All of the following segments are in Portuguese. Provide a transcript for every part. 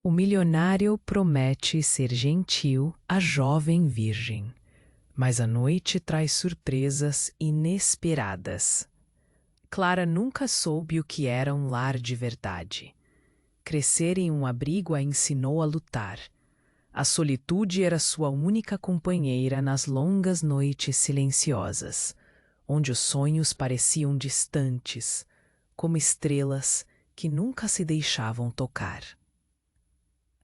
O milionário promete ser gentil à jovem virgem, mas a noite traz surpresas inesperadas. Clara nunca soube o que era um lar de verdade. Crescer em um abrigo a ensinou a lutar. A solitude era sua única companheira nas longas noites silenciosas, onde os sonhos pareciam distantes, como estrelas que nunca se deixavam tocar.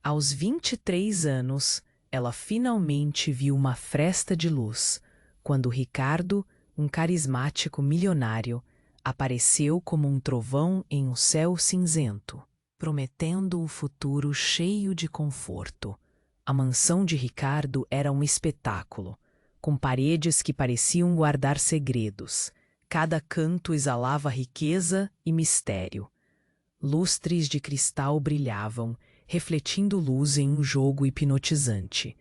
Aos 23 anos, ela finalmente viu uma fresta de luz, quando Ricardo, um carismático milionário, apareceu como um trovão em um céu cinzento, prometendo um futuro cheio de conforto. A mansão de Ricardo era um espetáculo, com paredes que pareciam guardar segredos. Cada canto exalava riqueza e mistério. Lustres de cristal brilhavam, refletindo luz em um jogo hipnotizante.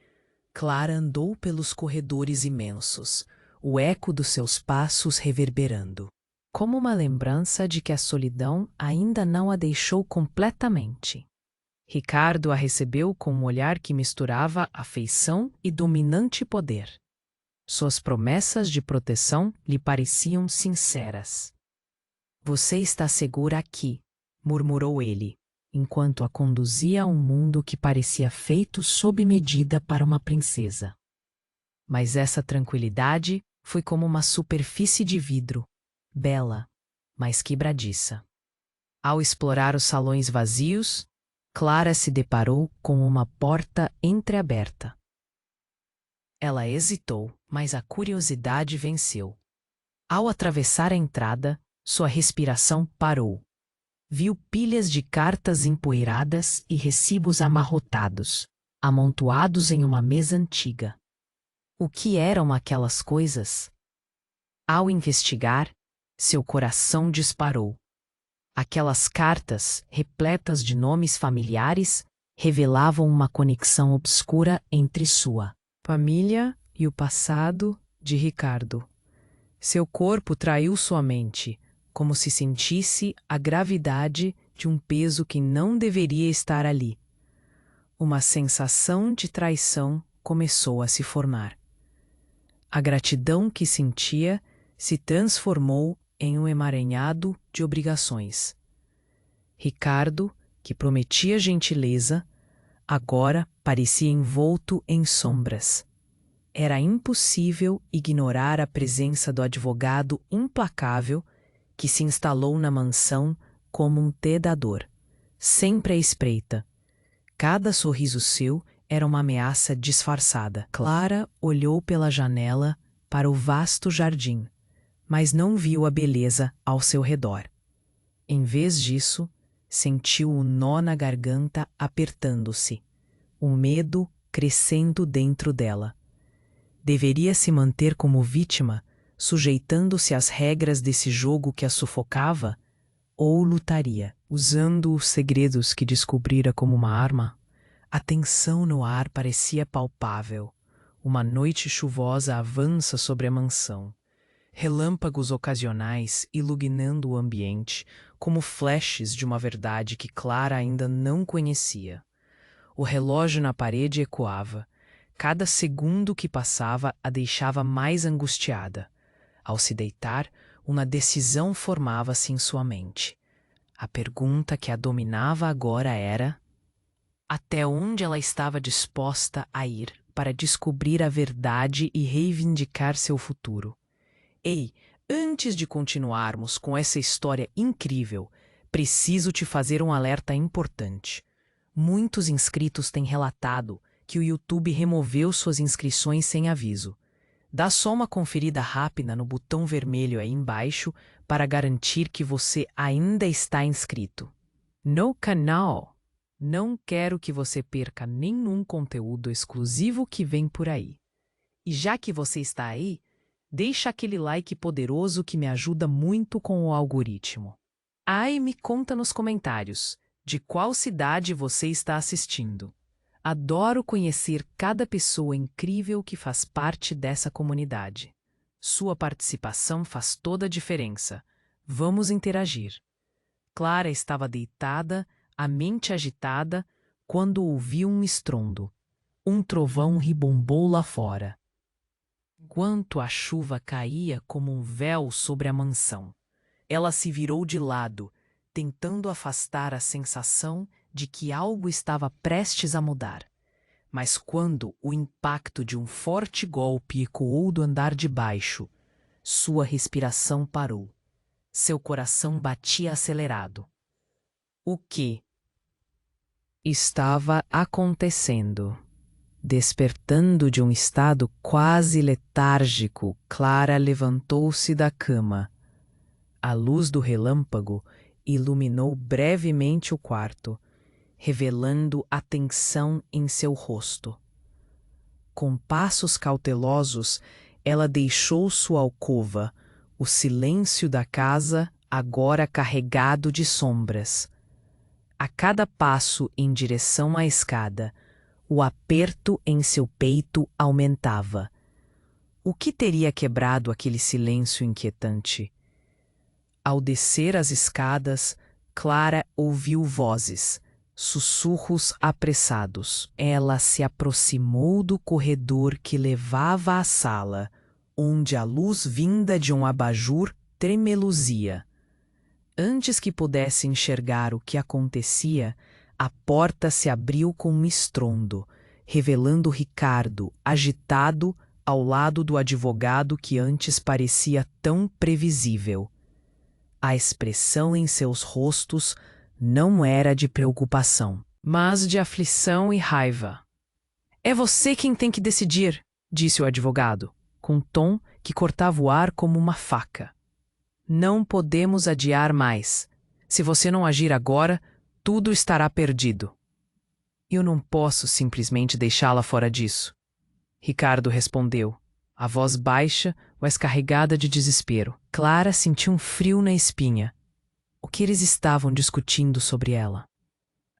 Clara andou pelos corredores imensos, o eco dos seus passos reverberando, como uma lembrança de que a solidão ainda não a deixou completamente. Ricardo a recebeu com um olhar que misturava afeição e dominante poder. Suas promessas de proteção lhe pareciam sinceras. "Você está segura aqui", murmurou ele, enquanto a conduzia a um mundo que parecia feito sob medida para uma princesa. Mas essa tranquilidade foi como uma superfície de vidro, bela, mas quebradiça. Ao explorar os salões vazios, Clara se deparou com uma porta entreaberta. Ela hesitou, mas a curiosidade venceu. Ao atravessar a entrada, sua respiração parou. Viu pilhas de cartas empoeiradas e recibos amarrotados, amontoados em uma mesa antiga. O que eram aquelas coisas? Ao investigar, seu coração disparou. Aquelas cartas, repletas de nomes familiares, revelavam uma conexão obscura entre sua família e o passado de Ricardo. Seu corpo traiu sua mente, como se sentisse a gravidade de um peso que não deveria estar ali. Uma sensação de traição começou a se formar. A gratidão que sentia se transformou em um emaranhado de obrigações. Ricardo, que prometia gentileza, agora parecia envolto em sombras. Era impossível ignorar a presença do advogado implacável que se instalou na mansão como um tedador, sempre à espreita. Cada sorriso seu era uma ameaça disfarçada. Clara olhou pela janela para o vasto jardim, mas não viu a beleza ao seu redor. Em vez disso, sentiu o nó na garganta apertando-se, o medo crescendo dentro dela. Deveria se manter como vítima, sujeitando-se às regras desse jogo que a sufocava, ou lutaria, usando os segredos que descobrira como uma arma? A tensão no ar parecia palpável. Uma noite chuvosa avança sobre a mansão. Relâmpagos ocasionais iluminando o ambiente, como flashes de uma verdade que Clara ainda não conhecia. O relógio na parede ecoava. Cada segundo que passava a deixava mais angustiada. Ao se deitar, uma decisão formava-se em sua mente. A pergunta que a dominava agora era: até onde ela estava disposta a ir para descobrir a verdade e reivindicar seu futuro? Ei, antes de continuarmos com essa história incrível, preciso te fazer um alerta importante. Muitos inscritos têm relatado que o YouTube removeu suas inscrições sem aviso. Dá só uma conferida rápida no botão vermelho aí embaixo para garantir que você ainda está inscrito no canal. Não quero que você perca nenhum conteúdo exclusivo que vem por aí. E já que você está aí, deixa aquele like poderoso que me ajuda muito com o algoritmo. E me conta nos comentários de qual cidade você está assistindo. Adoro conhecer cada pessoa incrível que faz parte dessa comunidade. Sua participação faz toda a diferença. Vamos interagir. Clara estava deitada, a mente agitada, quando ouviu um estrondo. Um trovão ribombou lá fora. Enquanto a chuva caía como um véu sobre a mansão, ela se virou de lado, tentando afastar a sensação de que algo estava prestes a mudar. Mas quando o impacto de um forte golpe ecoou do andar de baixo, sua respiração parou. Seu coração batia acelerado. O que estava acontecendo? Despertando de um estado quase letárgico, Clara levantou-se da cama. A luz do relâmpago iluminou brevemente o quarto, revelando a tensão em seu rosto. Com passos cautelosos, ela deixou sua alcova, o silêncio da casa agora carregado de sombras. A cada passo em direção à escada, o aperto em seu peito aumentava. O que teria quebrado aquele silêncio inquietante? Ao descer as escadas, Clara ouviu vozes, sussurros apressados. Ela se aproximou do corredor que levava à sala, onde a luz vinda de um abajur tremeluzia. Antes que pudesse enxergar o que acontecia, a porta se abriu com um estrondo, revelando Ricardo, agitado, ao lado do advogado que antes parecia tão previsível. A expressão em seus rostos não era de preocupação, mas de aflição e raiva. "É você quem tem que decidir", disse o advogado, com um tom que cortava o ar como uma faca. "Não podemos adiar mais. Se você não agir agora, tudo estará perdido." "Eu não posso simplesmente deixá-la fora disso", Ricardo respondeu, a voz baixa, mas carregada de desespero. Clara sentiu um frio na espinha. O que eles estavam discutindo sobre ela?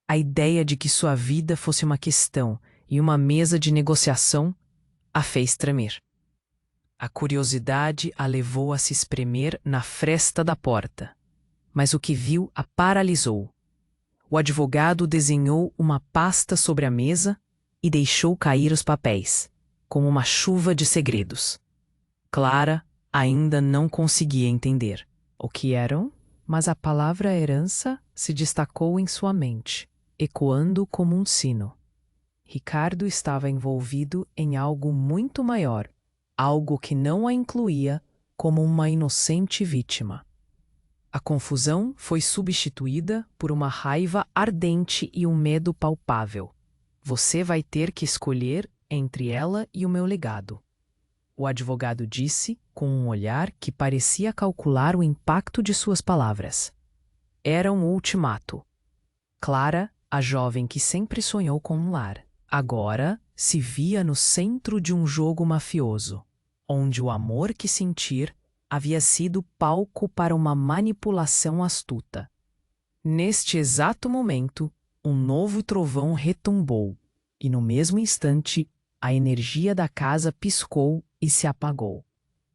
A ideia de que sua vida fosse uma questão e uma mesa de negociação a fez tremer. A curiosidade a levou a se espremer na fresta da porta, mas o que viu a paralisou. O advogado desenhou uma pasta sobre a mesa e deixou cair os papéis, como uma chuva de segredos. Clara ainda não conseguia entender o que eram, mas a palavra herança se destacou em sua mente, ecoando como um sino. Ricardo estava envolvido em algo muito maior, algo que não a incluía como uma inocente vítima. A confusão foi substituída por uma raiva ardente e um medo palpável. "Você vai ter que escolher entre ela e o meu legado", o advogado disse com um olhar que parecia calcular o impacto de suas palavras. Era um ultimato. Clara, a jovem que sempre sonhou com um lar, agora se via no centro de um jogo mafioso, onde o amor que sentir havia sido palco para uma manipulação astuta. Neste exato momento, um novo trovão retumbou, e no mesmo instante, a energia da casa piscou e se apagou.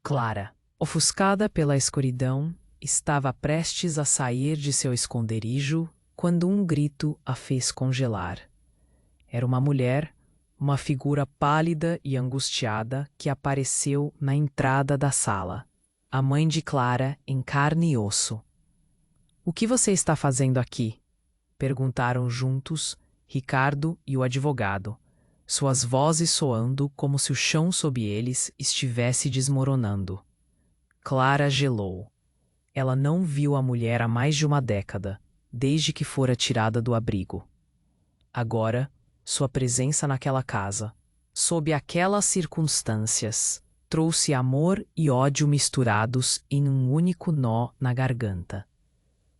Clara, ofuscada pela escuridão, estava prestes a sair de seu esconderijo quando um grito a fez congelar. Era uma mulher, uma figura pálida e angustiada que apareceu na entrada da sala. A mãe de Clara em carne e osso. "O que você está fazendo aqui?" perguntaram juntos Ricardo e o advogado, suas vozes soando como se o chão sob eles estivesse desmoronando. Clara gelou. Ela não viu a mulher há mais de uma década, desde que fora tirada do abrigo. Agora, sua presença naquela casa, sob aquelas circunstâncias, trouxe amor e ódio misturados em um único nó na garganta.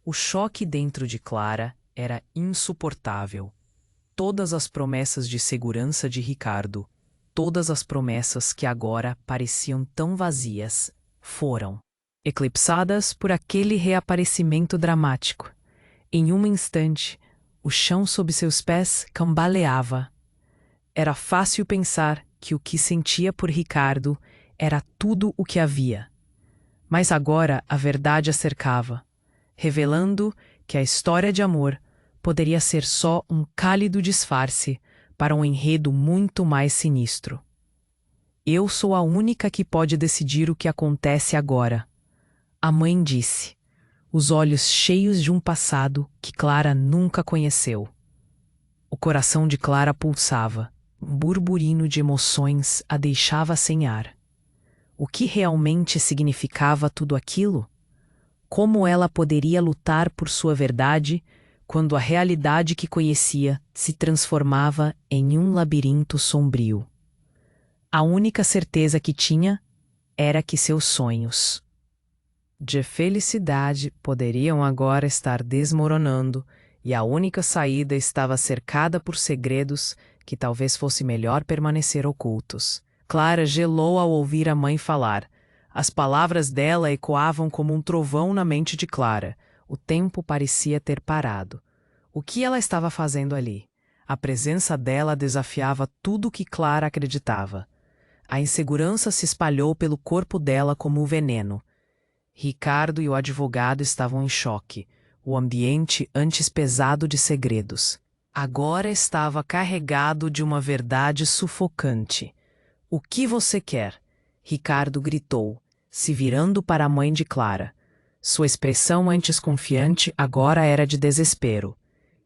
O choque dentro de Clara era insuportável. Todas as promessas de segurança de Ricardo, todas as promessas que agora pareciam tão vazias, foram eclipsadas por aquele reaparecimento dramático. Em um instante, o chão sob seus pés cambaleava. Era fácil pensar que o que sentia por Ricardo era tudo o que havia. Mas agora a verdade a cercava, revelando que a história de amor poderia ser só um cálido disfarce para um enredo muito mais sinistro. Eu sou a única que pode decidir o que acontece agora, a mãe disse, os olhos cheios de um passado que Clara nunca conheceu. O coração de Clara pulsava, um burburinho de emoções a deixava sem ar. O que realmente significava tudo aquilo? Como ela poderia lutar por sua verdade quando a realidade que conhecia se transformava em um labirinto sombrio? A única certeza que tinha era que seus sonhos de felicidade poderiam agora estar desmoronando e a única saída estava cercada por segredos que talvez fosse melhor permanecer ocultos. Clara gelou ao ouvir a mãe falar. As palavras dela ecoavam como um trovão na mente de Clara. O tempo parecia ter parado. O que ela estava fazendo ali? A presença dela desafiava tudo o que Clara acreditava. A insegurança se espalhou pelo corpo dela como um veneno. Ricardo e o advogado estavam em choque. O ambiente antes pesado de segredos. Agora estava carregado de uma verdade sufocante. O que você quer? Ricardo gritou, se virando para a mãe de Clara. Sua expressão antes confiante agora era de desespero.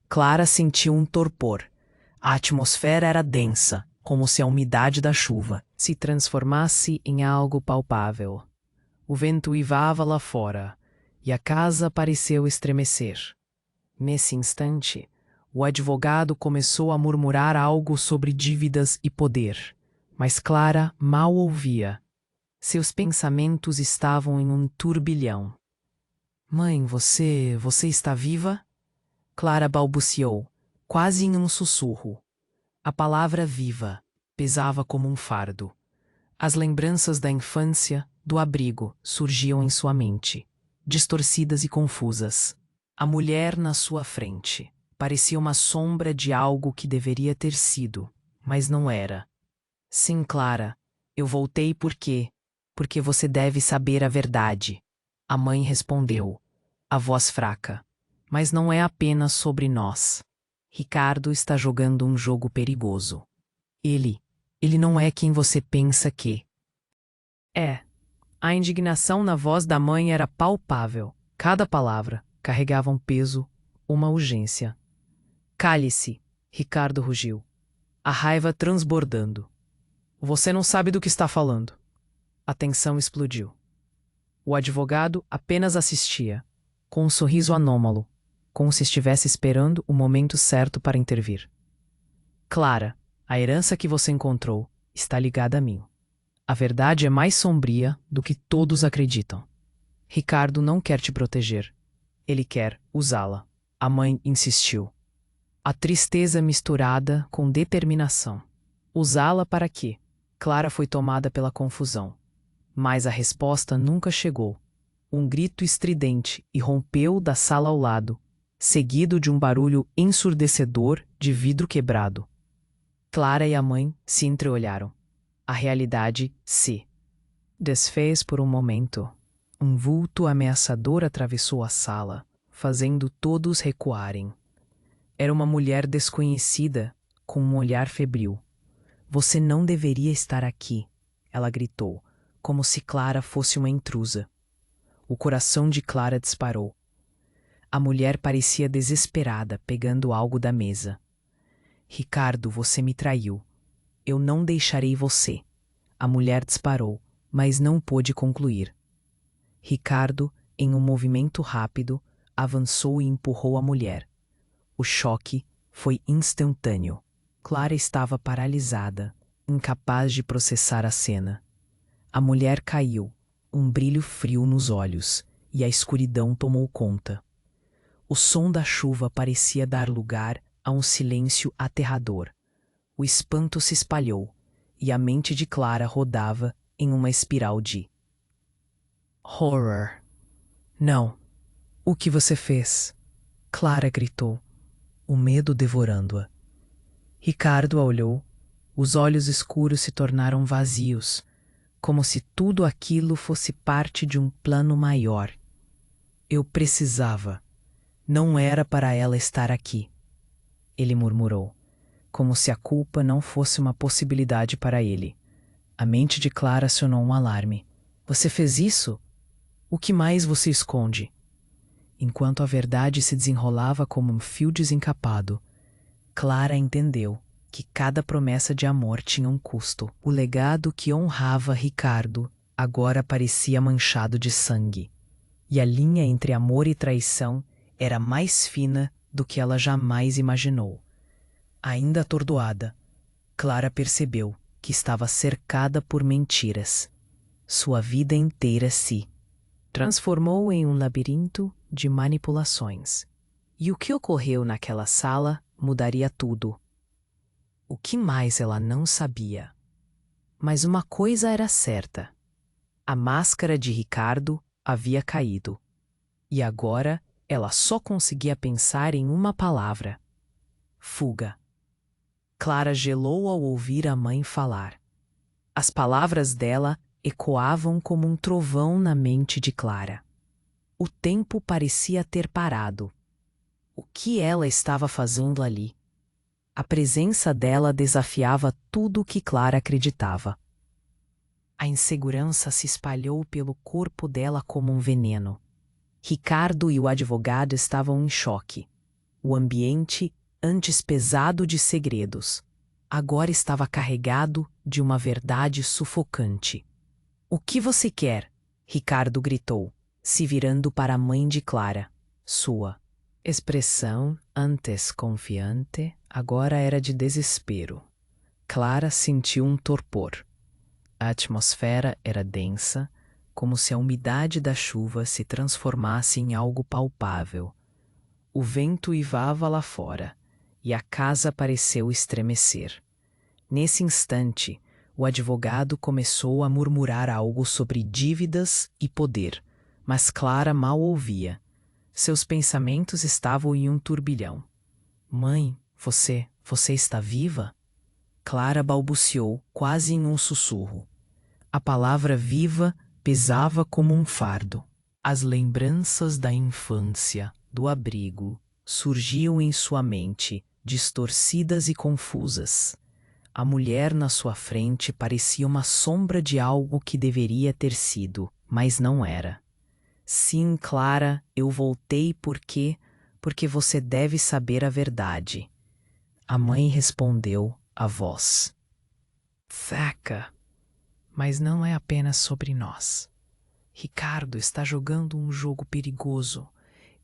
Clara sentiu um torpor. A atmosfera era densa, como se a umidade da chuva se transformasse em algo palpável. O vento uivava lá fora, e a casa pareceu estremecer. Nesse instante, o advogado começou a murmurar algo sobre dívidas e poder, mas Clara mal ouvia. Seus pensamentos estavam em um turbilhão. Mãe, você está viva? Clara balbuciou, quase em um sussurro. A palavra viva pesava como um fardo. As lembranças da infância, do abrigo, surgiam em sua mente, distorcidas e confusas. A mulher na sua frente parecia uma sombra de algo que deveria ter sido, mas não era. Sim, Clara, eu voltei porque você deve saber a verdade. A mãe respondeu, a voz fraca. Mas não é apenas sobre nós. Ricardo está jogando um jogo perigoso. Ele não é quem você pensa que é. A indignação na voz da mãe era palpável. Cada palavra carregava um peso, uma urgência. Cale-se, Ricardo rugiu, a raiva transbordando. Você não sabe do que está falando. A tensão explodiu. O advogado apenas assistia, com um sorriso anômalo, como se estivesse esperando o momento certo para intervir. Clara, a herança que você encontrou está ligada a mim. A verdade é mais sombria do que todos acreditam. Ricardo não quer te proteger. Ele quer usá-la. A mãe insistiu. A tristeza misturada com determinação. Usá-la para quê? Clara foi tomada pela confusão. Mas a resposta nunca chegou. Um grito estridente irrompeu da sala ao lado, seguido de um barulho ensurdecedor de vidro quebrado. Clara e a mãe se entreolharam. A realidade se desfez por um momento. Um vulto ameaçador atravessou a sala, fazendo todos recuarem. Era uma mulher desconhecida, com um olhar febril. Você não deveria estar aqui, ela gritou, como se Clara fosse uma intrusa. O coração de Clara disparou. A mulher parecia desesperada, pegando algo da mesa. Ricardo, você me traiu. Eu não deixarei você. A mulher disparou, mas não pôde concluir. Ricardo, em um movimento rápido, avançou e empurrou a mulher. O choque foi instantâneo. Clara estava paralisada, incapaz de processar a cena. A mulher caiu, um brilho frio nos olhos, e a escuridão tomou conta. O som da chuva parecia dar lugar a um silêncio aterrador. O espanto se espalhou, e a mente de Clara rodava em uma espiral de horror. Não. O que você fez? Clara gritou, o medo devorando-a. Ricardo a olhou. Os olhos escuros se tornaram vazios, como se tudo aquilo fosse parte de um plano maior. Eu precisava. Não era para ela estar aqui, ele murmurou, como se a culpa não fosse uma possibilidade para ele. A mente de Clara acionou um alarme. Você fez isso? O que mais você esconde? Enquanto a verdade se desenrolava como um fio desencapado, Clara entendeu que cada promessa de amor tinha um custo. O legado que honrava Ricardo agora parecia manchado de sangue. E a linha entre amor e traição era mais fina do que ela jamais imaginou. Ainda atordoada, Clara percebeu que estava cercada por mentiras. Sua vida inteira se transformou em um labirinto de manipulações. E o que ocorreu naquela sala mudaria tudo. O que mais ela não sabia? Mas uma coisa era certa. A máscara de Ricardo havia caído. E agora ela só conseguia pensar em uma palavra: fuga. Clara gelou ao ouvir a mãe falar. As palavras dela ecoavam como um trovão na mente de Clara. O tempo parecia ter parado. O que ela estava fazendo ali? A presença dela desafiava tudo o que Clara acreditava. A insegurança se espalhou pelo corpo dela como um veneno. Ricardo e o advogado estavam em choque. O ambiente, antes pesado de segredos, agora estava carregado de uma verdade sufocante. O que você quer? Ricardo gritou, se virando para a mãe de Clara. Sua expressão, antes confiante, agora era de desespero. Clara sentiu um torpor. A atmosfera era densa, como se a umidade da chuva se transformasse em algo palpável. O vento uivava lá fora, e a casa pareceu estremecer. Nesse instante, o advogado começou a murmurar algo sobre dívidas e poder, mas Clara mal ouvia. Seus pensamentos estavam em um turbilhão. Mãe, você está viva? Clara balbuciou, quase em um sussurro. A palavra viva pesava como um fardo. As lembranças da infância, do abrigo, surgiam em sua mente, distorcidas e confusas. A mulher na sua frente parecia uma sombra de algo que deveria ter sido, mas não era. Sim, Clara, eu voltei porque você deve saber a verdade. A mãe respondeu, a voz fraca. Mas não é apenas sobre nós. Ricardo está jogando um jogo perigoso.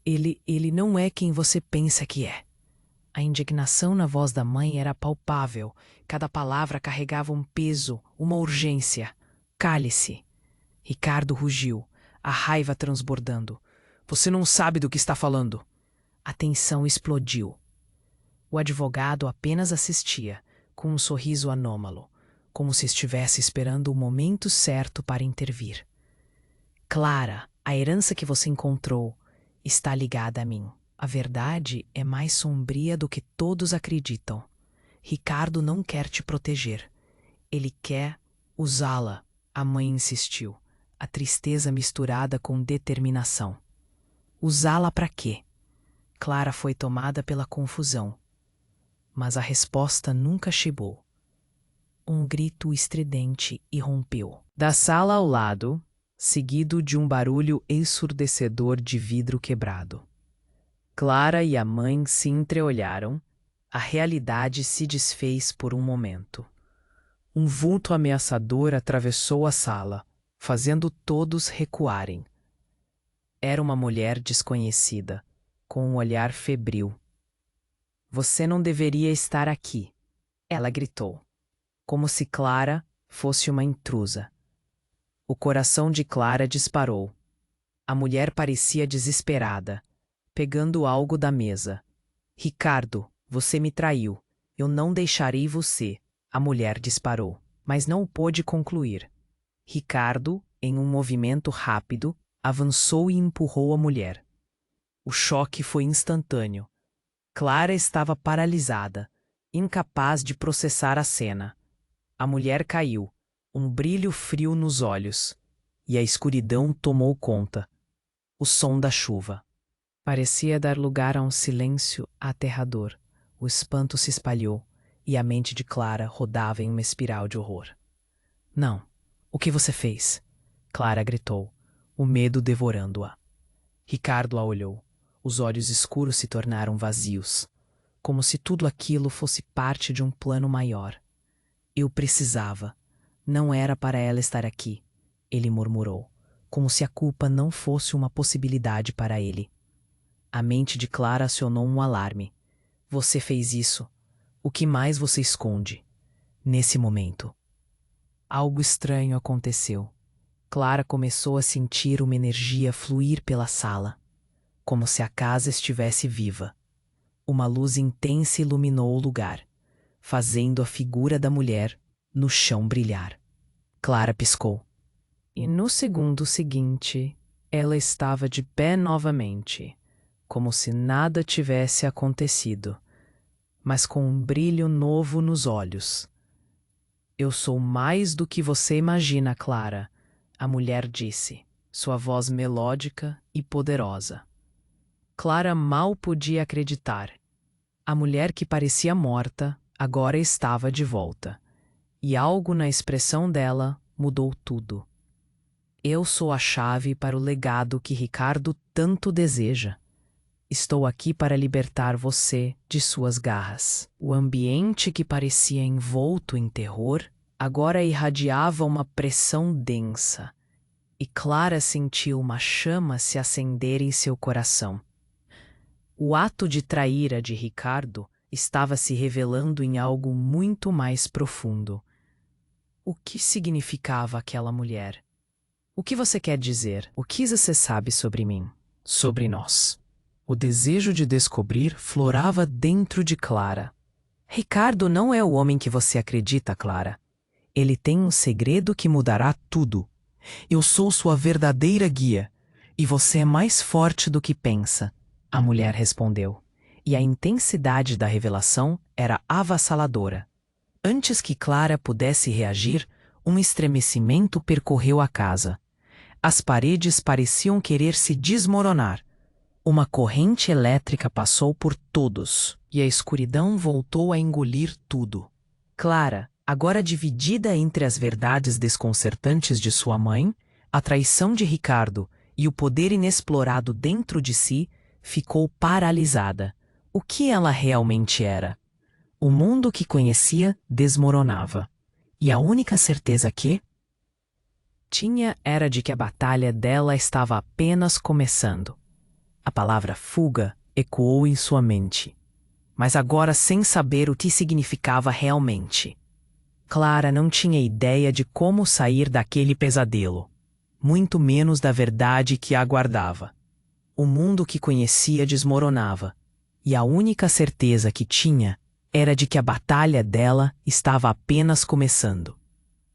Ele não é quem você pensa que é. A indignação na voz da mãe era palpável. Cada palavra carregava um peso, uma urgência. Cale-se. Ricardo rugiu, a raiva transbordando. Você não sabe do que está falando. A tensão explodiu. O advogado apenas assistia, com um sorriso anômalo, como se estivesse esperando o momento certo para intervir. Clara, a herança que você encontrou está ligada a mim. A verdade é mais sombria do que todos acreditam. Ricardo não quer te proteger. Ele quer usá-la, a mãe insistiu, a tristeza misturada com determinação. Usá-la para quê? Clara foi tomada pela confusão. Mas a resposta nunca chegou. Um grito estridente irrompeu. Da sala ao lado, seguido de um barulho ensurdecedor de vidro quebrado. Clara e a mãe se entreolharam. A realidade se desfez por um momento. Um vulto ameaçador atravessou a sala, fazendo todos recuarem. Era uma mulher desconhecida, com um olhar febril. Você não deveria estar aqui, ela gritou, como se Clara fosse uma intrusa. O coração de Clara disparou. A mulher parecia desesperada, pegando algo da mesa. Ricardo, você me traiu. Eu não deixarei você. A mulher disparou, mas não pôde concluir. Ricardo, em um movimento rápido, avançou e empurrou a mulher. O choque foi instantâneo. Clara estava paralisada, incapaz de processar a cena. A mulher caiu, um brilho frio nos olhos, e a escuridão tomou conta. O som da chuva. Parecia dar lugar a um silêncio aterrador. O espanto se espalhou e a mente de Clara rodava em uma espiral de horror. Não, o que você fez? Clara gritou, o medo devorando-a. Ricardo a olhou. Os olhos escuros se tornaram vazios, como se tudo aquilo fosse parte de um plano maior. Eu precisava. Não era para ela estar aqui, ele murmurou, como se a culpa não fosse uma possibilidade para ele. A mente de Clara acionou um alarme. Você fez isso. O que mais você esconde? Nesse momento, algo estranho aconteceu. Clara começou a sentir uma energia fluir pela sala, como se a casa estivesse viva. Uma luz intensa iluminou o lugar, fazendo a figura da mulher no chão brilhar. Clara piscou. E no segundo seguinte, ela estava de pé novamente, como se nada tivesse acontecido, mas com um brilho novo nos olhos. Eu sou mais do que você imagina, Clara, a mulher disse, sua voz melódica e poderosa. Clara mal podia acreditar. A mulher que parecia morta agora estava de volta, e algo na expressão dela mudou tudo. Eu sou a chave para o legado que Ricardo tanto deseja. Estou aqui para libertar você de suas garras. O ambiente que parecia envolto em terror agora irradiava uma pressão densa, e Clara sentiu uma chama se acender em seu coração. O ato de trair a de Ricardo estava se revelando em algo muito mais profundo. O que significava aquela mulher? O que você quer dizer? O que você sabe sobre mim? Sobre nós? O desejo de descobrir florava dentro de Clara. Ricardo não é o homem que você acredita, Clara. Ele tem um segredo que mudará tudo. Eu sou sua verdadeira guia, e você é mais forte do que pensa, a mulher respondeu. E a intensidade da revelação era avassaladora. Antes que Clara pudesse reagir, um estremecimento percorreu a casa. As paredes pareciam querer se desmoronar. Uma corrente elétrica passou por todos, e a escuridão voltou a engolir tudo. Clara, agora dividida entre as verdades desconcertantes de sua mãe, a traição de Ricardo e o poder inexplorado dentro de si, ficou paralisada. O que ela realmente era? O mundo que conhecia desmoronava. E a única certeza que tinha era de que a batalha dela estava apenas começando. A palavra fuga ecoou em sua mente, mas agora sem saber o que significava realmente. Clara não tinha ideia de como sair daquele pesadelo, muito menos da verdade que a aguardava. O mundo que conhecia desmoronava, e a única certeza que tinha era de que a batalha dela estava apenas começando.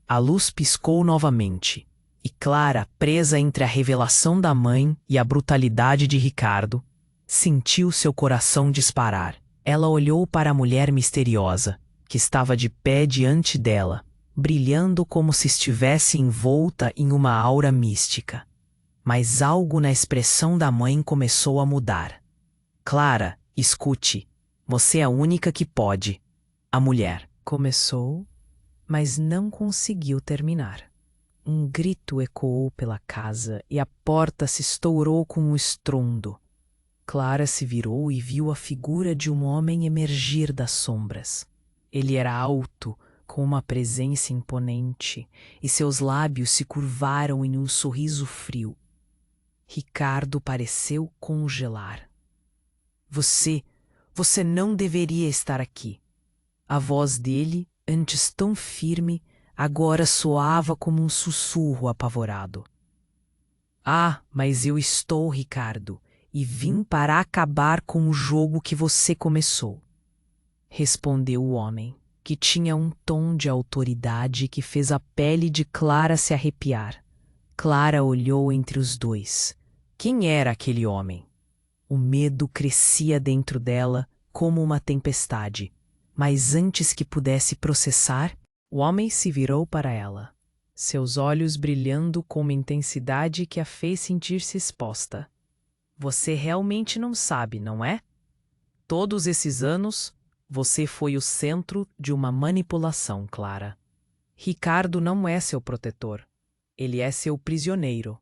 A luz piscou novamente, e Clara, presa entre a revelação da mãe e a brutalidade de Ricardo, sentiu seu coração disparar. Ela olhou para a mulher misteriosa, que estava de pé diante dela, brilhando como se estivesse envolta em uma aura mística. Mas algo na expressão da mãe começou a mudar. Clara, escute, você é a única que pode. A mulher começou, mas não conseguiu terminar. Um grito ecoou pela casa e a porta se estourou com um estrondo. Clara se virou e viu a figura de um homem emergir das sombras. Ele era alto, com uma presença imponente, e seus lábios se curvaram em um sorriso frio. Ricardo pareceu congelar. Você não deveria estar aqui. A voz dele, antes tão firme, agora soava como um sussurro apavorado. Ah, mas eu estou, Ricardo, e vim para acabar com o jogo que você começou. Respondeu o homem, que tinha um tom de autoridade que fez a pele de Clara se arrepiar. Clara olhou entre os dois. Quem era aquele homem? O medo crescia dentro dela como uma tempestade, mas antes que pudesse processar, o homem se virou para ela, seus olhos brilhando com uma intensidade que a fez sentir-se exposta. Você realmente não sabe, não é? Todos esses anos, você foi o centro de uma manipulação, Clara. Ricardo não é seu protetor. Ele é seu prisioneiro.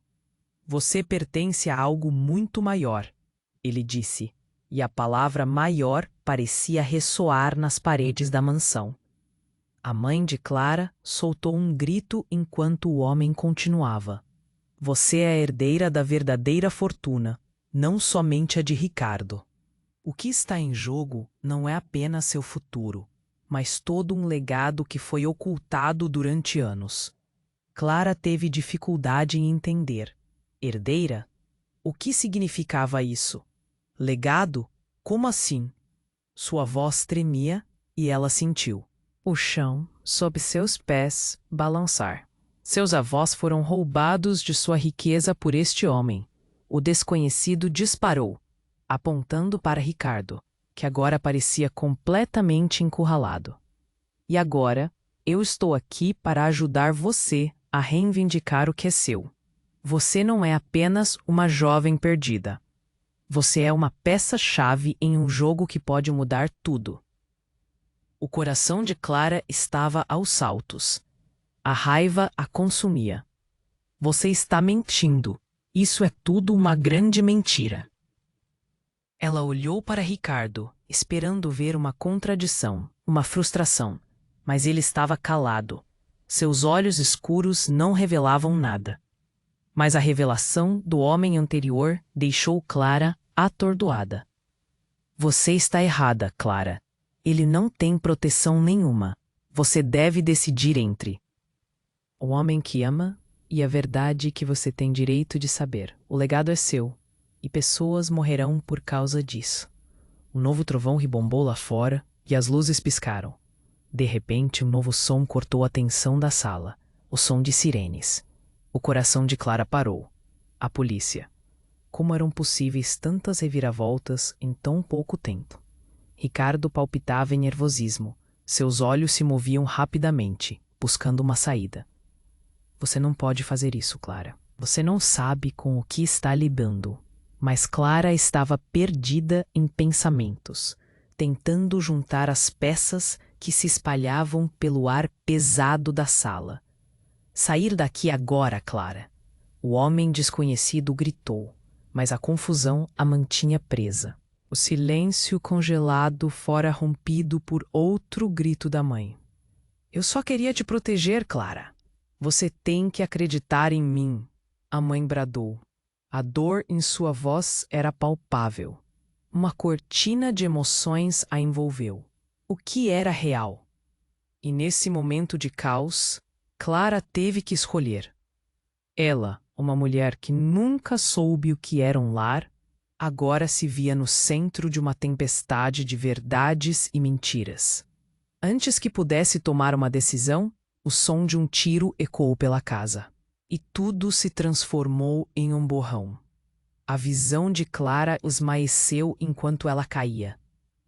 Você pertence a algo muito maior, ele disse, e a palavra maior parecia ressoar nas paredes da mansão. A mãe de Clara soltou um grito enquanto o homem continuava. Você é a herdeira da verdadeira fortuna, não somente a de Ricardo. O que está em jogo não é apenas seu futuro, mas todo um legado que foi ocultado durante anos. Clara teve dificuldade em entender. Herdeira? O que significava isso? Legado? Como assim? Sua voz tremia e ela sentiu o chão sob seus pés balançar. Seus avós foram roubados de sua riqueza por este homem. O desconhecido disparou, apontando para Ricardo, que agora parecia completamente encurralado. E agora, eu estou aqui para ajudar você a reivindicar o que é seu. Você não é apenas uma jovem perdida. Você é uma peça-chave em um jogo que pode mudar tudo. O coração de Clara estava aos saltos. A raiva a consumia. Você está mentindo. Isso é tudo uma grande mentira. Ela olhou para Ricardo, esperando ver uma contradição, uma frustração, mas ele estava calado. Seus olhos escuros não revelavam nada. Mas a revelação do homem anterior deixou Clara atordoada. Você está errada, Clara. Ele não tem proteção nenhuma. Você deve decidir entre o homem que ama e a verdade que você tem direito de saber. O legado é seu, e pessoas morrerão por causa disso. Um novo trovão ribombou lá fora e as luzes piscaram. De repente, um novo som cortou a tensão da sala. O som de sirenes. O coração de Clara parou. A polícia. Como eram possíveis tantas reviravoltas em tão pouco tempo? Ricardo palpitava em nervosismo. Seus olhos se moviam rapidamente, buscando uma saída. Você não pode fazer isso, Clara. Você não sabe com o que está lidando. Mas Clara estava perdida em pensamentos, tentando juntar as peças que se espalhavam pelo ar pesado da sala. Sair daqui agora, Clara. O homem desconhecido gritou, mas a confusão a mantinha presa. O silêncio congelado fora rompido por outro grito da mãe. Eu só queria te proteger, Clara. Você tem que acreditar em mim, a mãe bradou. A dor em sua voz era palpável. Uma cortina de emoções a envolveu. O que era real? E nesse momento de caos, Clara teve que escolher. Ela, uma mulher que nunca soube o que era um lar, agora se via no centro de uma tempestade de verdades e mentiras. Antes que pudesse tomar uma decisão, o som de um tiro ecoou pela casa. E tudo se transformou em um borrão. A visão de Clara esmaeceu enquanto ela caía,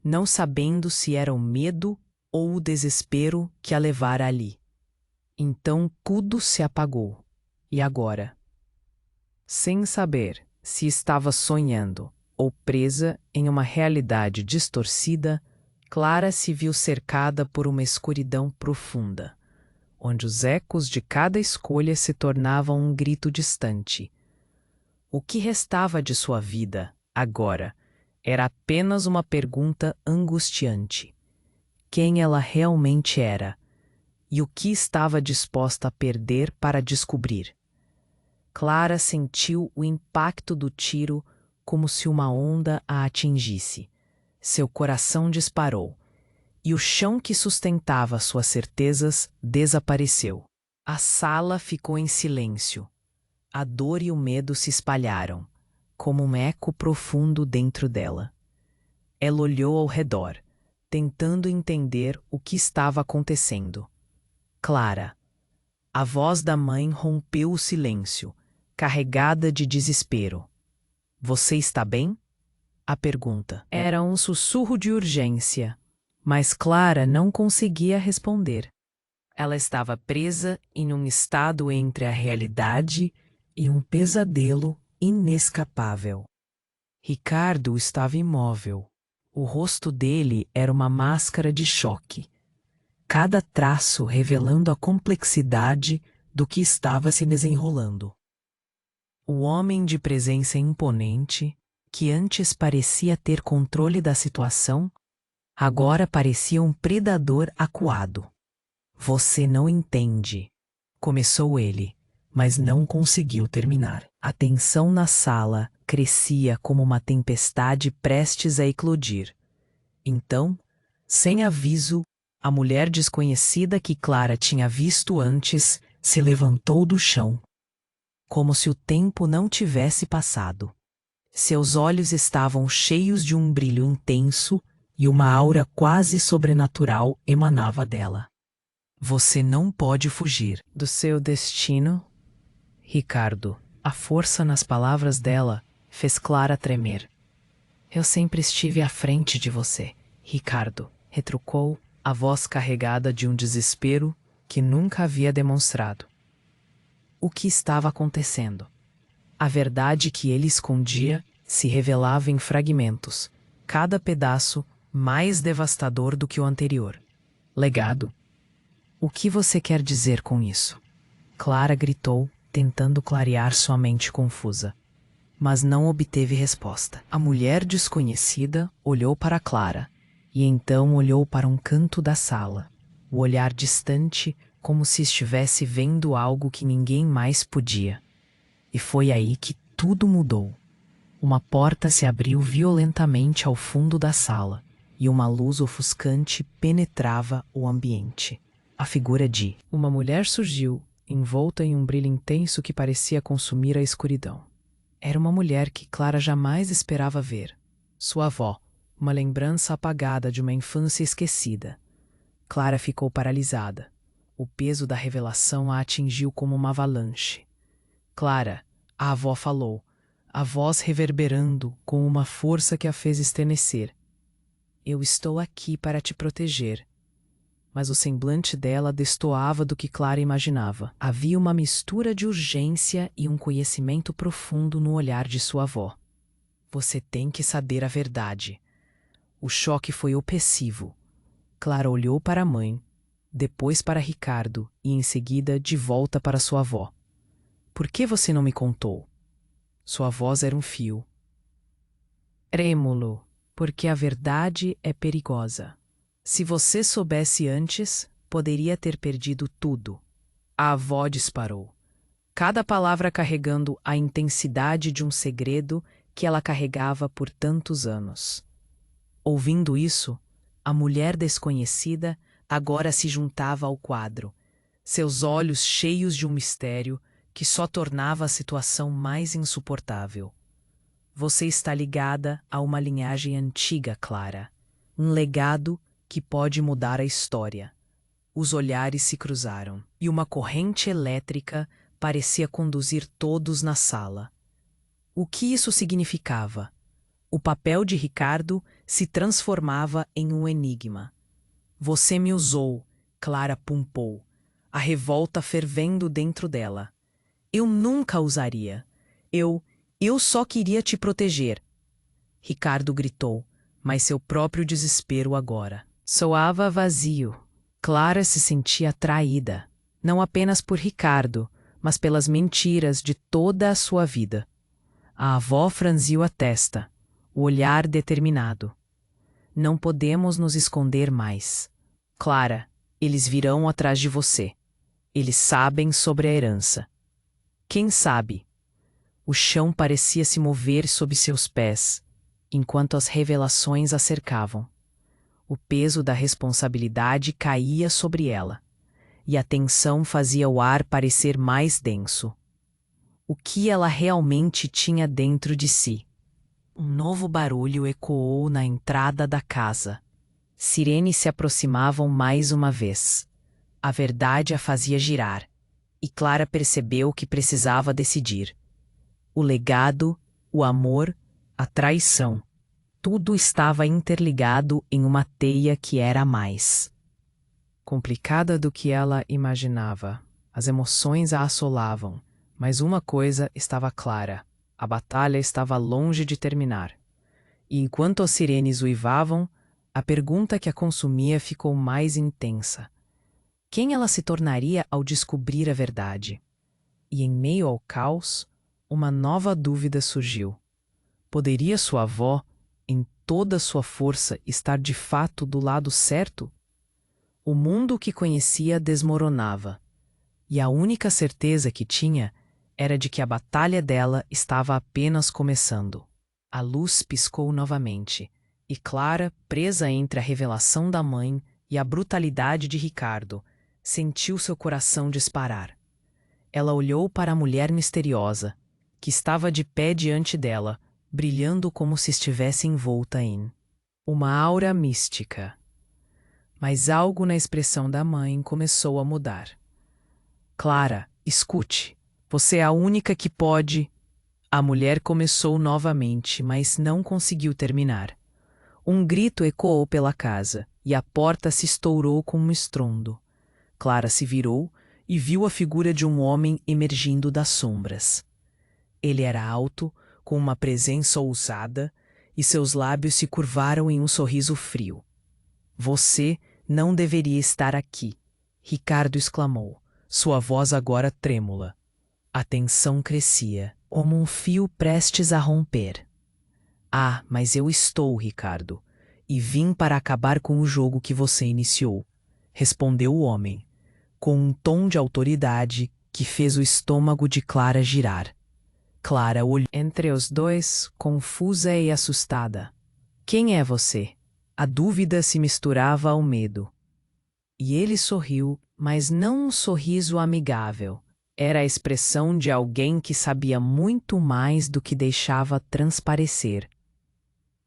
não sabendo se era o medo ou o desespero que a levara ali. Então tudo se apagou. E agora? Sem saber se estava sonhando ou presa em uma realidade distorcida, Clara se viu cercada por uma escuridão profunda, onde os ecos de cada escolha se tornavam um grito distante. O que restava de sua vida, agora, era apenas uma pergunta angustiante. Quem ela realmente era? E o que estava disposta a perder para descobrir? Clara sentiu o impacto do tiro como se uma onda a atingisse. Seu coração disparou, e o chão que sustentava suas certezas desapareceu. A sala ficou em silêncio. A dor e o medo se espalharam, como um eco profundo dentro dela. Ela olhou ao redor, tentando entender o que estava acontecendo. Clara. A voz da mãe rompeu o silêncio, carregada de desespero. Você está bem? A pergunta era um sussurro de urgência, mas Clara não conseguia responder. Ela estava presa em um estado entre a realidade e um pesadelo inescapável. Ricardo estava imóvel. O rosto dele era uma máscara de choque, cada traço revelando a complexidade do que estava se desenrolando. O homem de presença imponente, que antes parecia ter controle da situação, agora parecia um predador acuado. Você não entende, começou ele, mas não conseguiu terminar. A tensão na sala crescia como uma tempestade prestes a eclodir. Então, sem aviso, a mulher desconhecida que Clara tinha visto antes se levantou do chão, como se o tempo não tivesse passado. Seus olhos estavam cheios de um brilho intenso e uma aura quase sobrenatural emanava dela. Você não pode fugir do seu destino, Ricardo. A força nas palavras dela fez Clara tremer. Eu sempre estive à frente de você, Ricardo, retrucou, a voz carregada de um desespero que nunca havia demonstrado. O que estava acontecendo? A verdade que ele escondia se revelava em fragmentos, cada pedaço mais devastador do que o anterior. Legado. O que você quer dizer com isso? Clara gritou, tentando clarear sua mente confusa. Mas não obteve resposta. A mulher desconhecida olhou para Clara, e então olhou para um canto da sala, o olhar distante, como se estivesse vendo algo que ninguém mais podia. E foi aí que tudo mudou. Uma porta se abriu violentamente ao fundo da sala, e uma luz ofuscante penetrava o ambiente. A figura de uma mulher surgiu, envolta em um brilho intenso que parecia consumir a escuridão. Era uma mulher que Clara jamais esperava ver. Sua avó, uma lembrança apagada de uma infância esquecida. Clara ficou paralisada. O peso da revelação a atingiu como uma avalanche. Clara, a avó falou, a voz reverberando com uma força que a fez estremecer. Eu estou aqui para te proteger. Mas o semblante dela destoava do que Clara imaginava. Havia uma mistura de urgência e um conhecimento profundo no olhar de sua avó. Você tem que saber a verdade. O choque foi opressivo. Clara olhou para a mãe, depois para Ricardo e em seguida de volta para sua avó. Por que você não me contou? Sua voz era um fio. Trêmulo, porque a verdade é perigosa. Se você soubesse antes, poderia ter perdido tudo. A avó disparou, cada palavra carregando a intensidade de um segredo que ela carregava por tantos anos. Ouvindo isso, a mulher desconhecida agora se juntava ao quadro, seus olhos cheios de um mistério que só tornava a situação mais insuportável. Você está ligada a uma linhagem antiga, Clara. Um legado que pode mudar a história. Os olhares se cruzaram, e uma corrente elétrica parecia conduzir todos na sala. O que isso significava? O papel de Ricardo se transformava em um enigma. Você me usou, Clara pumpou, a revolta fervendo dentro dela. Eu nunca usaria. Eu só queria te proteger. Ricardo gritou, mas seu próprio desespero agora soava vazio. Clara se sentia traída, não apenas por Ricardo, mas pelas mentiras de toda a sua vida. A avó franziu a testa, o olhar determinado. Não podemos nos esconder mais. Clara, eles virão atrás de você. Eles sabem sobre a herança. Quem sabe? O chão parecia se mover sob seus pés, enquanto as revelações a cercavam. O peso da responsabilidade caía sobre ela, e a tensão fazia o ar parecer mais denso. O que ela realmente tinha dentro de si? Um novo barulho ecoou na entrada da casa. Sirenes se aproximavam mais uma vez. A verdade a fazia girar, e Clara percebeu que precisava decidir. O legado, o amor, a traição. Tudo estava interligado em uma teia que era mais complicada do que ela imaginava. As emoções a assolavam, mas uma coisa estava clara. A batalha estava longe de terminar. E enquanto as sirenes uivavam, a pergunta que a consumia ficou mais intensa. Quem ela se tornaria ao descobrir a verdade? E em meio ao caos, uma nova dúvida surgiu. Poderia sua avó, em toda sua força, estar de fato do lado certo? O mundo que conhecia desmoronava, e a única certeza que tinha era de que a batalha dela estava apenas começando. A luz piscou novamente, e Clara, presa entre a revelação da mãe e a brutalidade de Ricardo, sentiu seu coração disparar. Ela olhou para a mulher misteriosa, que estava de pé diante dela, brilhando como se estivesse envolta em uma aura mística. Mas algo na expressão da mãe começou a mudar. Clara, escute. Você é a única que pode... A mulher começou novamente, mas não conseguiu terminar. Um grito ecoou pela casa, e a porta se estourou com um estrondo. Clara se virou e viu a figura de um homem emergindo das sombras. Ele era alto, com uma presença ousada, e seus lábios se curvaram em um sorriso frio. Você não deveria estar aqui, Ricardo exclamou, sua voz agora trêmula. A tensão crescia, como um fio prestes a romper. Ah, mas eu estou, Ricardo, e vim para acabar com o jogo que você iniciou, respondeu o homem, com um tom de autoridade que fez o estômago de Clara girar. Clara olhou entre os dois, confusa e assustada. Quem é você? A dúvida se misturava ao medo. E ele sorriu, mas não um sorriso amigável. Era a expressão de alguém que sabia muito mais do que deixava transparecer.